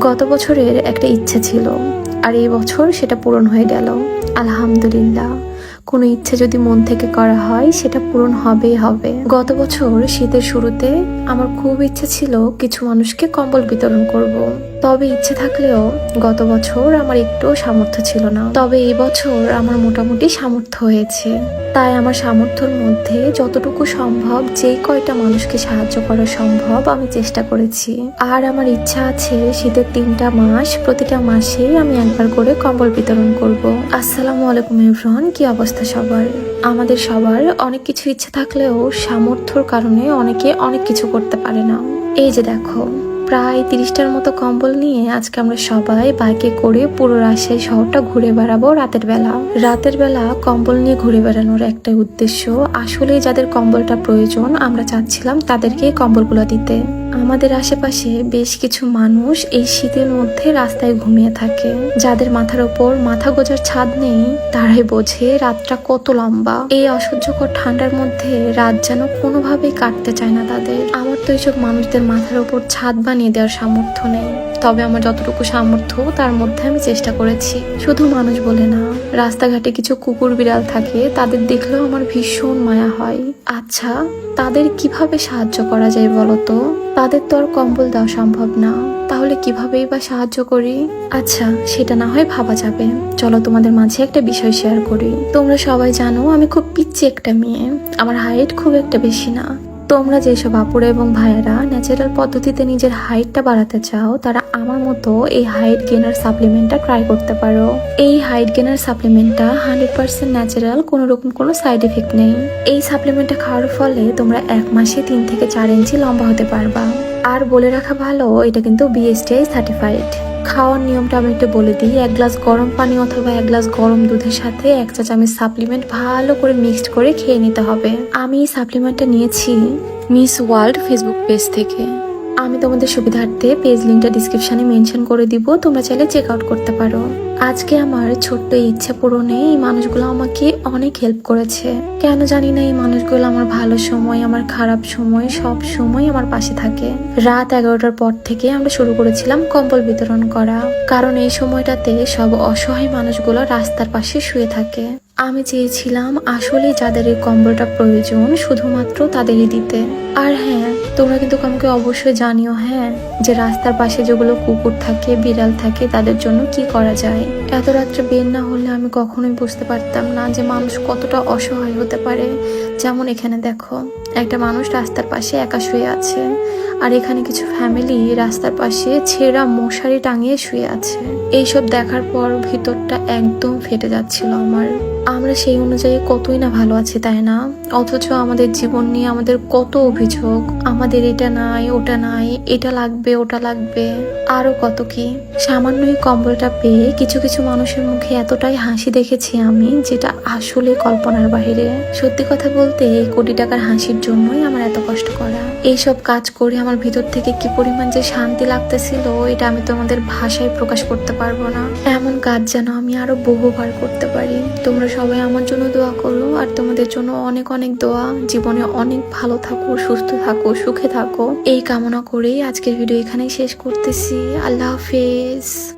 গত বছরের একটা ইচ্ছা ছিল, আর এই বছর সেটা পূরণ হয়ে গেল। আলহামদুলিল্লাহ। কোনো ইচ্ছা যদি মন থেকে করা হয় সেটা পূরণ হবেই হবে। গত বছর শীতের শুরুতে আমার খুব ইচ্ছে ছিল কিছু মানুষকে কম্বল বিতরণ করব। তবে ইচ্ছে থাকলেও গত বছর আমার একটুও সামর্থ্য ছিল না। তবে এই বছর আমার মোটামুটি সামর্থ্য হয়েছে। তাই আমার সামর্থ্যের মধ্যে যতটুকু সম্ভব, যে কয়টা মানুষকে সাহায্য করা সম্ভব আমি চেষ্টা করেছি। আর আমার ইচ্ছা আছে শীতের 3টা মাস, প্রতিটা মাসেই আমি একবার করে কম্বল বিতরণ করব। আসসালামু আলাইকুম এভরিওয়ান, কি অবস্থা সবার? আমাদের সবার অনেক কিছু ইচ্ছে থাকলেও সামর্থ্যর কারণে অনেকে অনেক কিছু করতে পারে না। এই যে দেখো, প্রায় 30টার মতো কম্বল নিয়ে আজকে আমরা সবাই বাইকে করে পুরো রাজশাহী শহরটা ঘুরে বেড়াবো রাতের বেলা কম্বল নিয়ে ঘুরে বেড়ানোর একটাই উদ্দেশ্য, আসলে যাদের কম্বলটা প্রয়োজন আমরা চাচ্ছিলাম তাদেরকে কম্বলগুলো দিতে। আমাদের আশেপাশে বেশ কিছু মানুষ এই শীতের মধ্যে রাস্তায় ঘুমিয়ে থাকে। যাদের মাথার ওপর মাথা গোজার ছাদ নেই তারাই বোঝে রাতটা কত লম্বা। এই অসহ্যকর ঠান্ডার মধ্যে রাত যেন কোনোভাবেই কাটতে চায় না তাদের। আমার তো এইসব মানুষদের মাথার ওপর ছাদ বানিয়ে দেওয়ার সামর্থ্য নেই, তবে আমার যতটুকু সামর্থ্য তার মধ্যে আমি চেষ্টা করেছি। শুধু মানুষ বলে না, রাস্তাঘাটে কিছু কুকুর বিড়াল থাকে, তাদের দেখলেও আমার ভীষণ মায়া হয়। আচ্ছা, তাদের কিভাবে সাহায্য করা যায় বলতো? তাদের তো আর কম্বল দেওয়া সম্ভব না, তাহলে কিভাবেই বা সাহায্য করি? আচ্ছা, সেটা না হয় ভাবা যাবে। চলো তোমাদের মাঝে একটা বিষয় শেয়ার করি। তোমরা সবাই জানো আমি খুব পিচ্চি একটা মেয়ে, আমার হাইট খুব একটা বেশি না। তোমরা যেসব আপুরা এবং ভাইয়েরা ন্যাচারাল পদ্ধতিতে নিজের হাইটটা বাড়াতে চাও, তারা আমার মতো এই হাইট গেনার সাপ্লিমেন্টটা ট্রাই করতে পারো। এই হাইট গেনার সাপ্লিমেন্টটা 100% ন্যাচারাল, কোনো রকম কোনো সাইড এফেক্ট নেই। এই সাপ্লিমেন্টটা খাওয়ার ফলে তোমরা 1 মাসে 3 থেকে 4 ইঞ্চি লম্বা হতে পারবা। আর বলে রাখা ভালো, এটা কিন্তু BSTI সার্টিফাইড। খাওয়ার নিয়মটা আমি একটু বলে দিই। 1 গ্লাস গরম পানি অথবা 1 গ্লাস গরম দুধের সাথে 1 চা চামচ সাপ্লিমেন্ট ভালো করে মিক্সড করে খেয়ে নিতে হবে। আমি এই সাপ্লিমেন্টটা নিয়েছি মিস ওয়ার্ল্ড ফেসবুক পেজ থেকে। আমি তোমাদের সুবিধার্থে পেজ লিঙ্কটা ডিসক্রিপশনে মেনশন করে দিব, তোমরা চাইলে চেক আউট করতে পারো। আজকে আমার ছোট্ট ইচ্ছা পূরণে এই মানুষগুলো আমাকে অনেক হেল্প করেছে। কেন জানি না, এই মানুষগুলো আমার ভালো সময়, আমার খারাপ সময়, সব সময় আমার পাশে থাকে। রাত 11টার পর থেকে আমরা শুরু করেছিলাম কম্বল বিতরণ করা, কারণ এই সময়টাতে সব অসহায় মানুষগুলো রাস্তার পাশে শুয়ে থাকে। আমি চেয়েছিলাম আসলে যাদের এই কম্বলটা প্রয়োজন শুধুমাত্র তাদেরই দিতে। আর হ্যাঁ, তোমরা কিন্তু আমাকে অবশ্যই জানিও হ্যাঁ, যে রাস্তার পাশে যেগুলো কুকুর থাকে, বিড়াল থাকে, তাদের জন্য কি করা যায়। এত রাত্রে বের না হলে আমি কখনোই বুঝতে পারতাম না যে মানুষ কতটা অসহায় হতে পারে। যেমন এখানে দেখো, একটা মানুষ রাস্তার পাশে একা শুয়ে আছে, আর এখানে কিছু ফ্যামিলি রাস্তার পাশে ছেঁড়া মশারি টাঙিয়ে শুয়ে আছে। এইসব দেখার পর ভিতরটা একদম ফেটে যাচ্ছিল আমার। আমরা সেই অনুযায়ী কতই না ভালো আছি, তাই না? অথচ আমাদের জীবন নিয়ে আমাদের কত অভিযোগ, আমাদের এটা নাই, ওটা নাই, এটা লাগবে, ওটা লাগবে, আরো কত কি। সামান্য এই কম্বলটা পেয়ে কিছু কিছু মানুষের মুখে এতটাই হাসি দেখেছি আমি, যেটা আসলে কল্পনার বাহিরে। সত্যি কথা বলতে, এই কোটি টাকার হাসির জন্যই আমার এত কষ্ট করা। এইসব কাজ করে আমার ভিতর থেকে কি পরিমাণ যে শান্তি লাগতেছিল, এটা আমি তোমাদের ভাষায় প্রকাশ করতে পারবো না। এমন কাজ যেন আমি আরো বহুবার করতে পারি। তোমরা সবাই আমার জন্য দোয়া করো, আর তোমাদের জন্য অনেক অনেক দোয়া। জীবনে অনেক ভালো থাকো, সুস্থ থাকো, সুখে থাকো, এই কামনা করেই আজকের ভিডিও এখানেই শেষ করতেছি। আল্লাহ হাফেজ।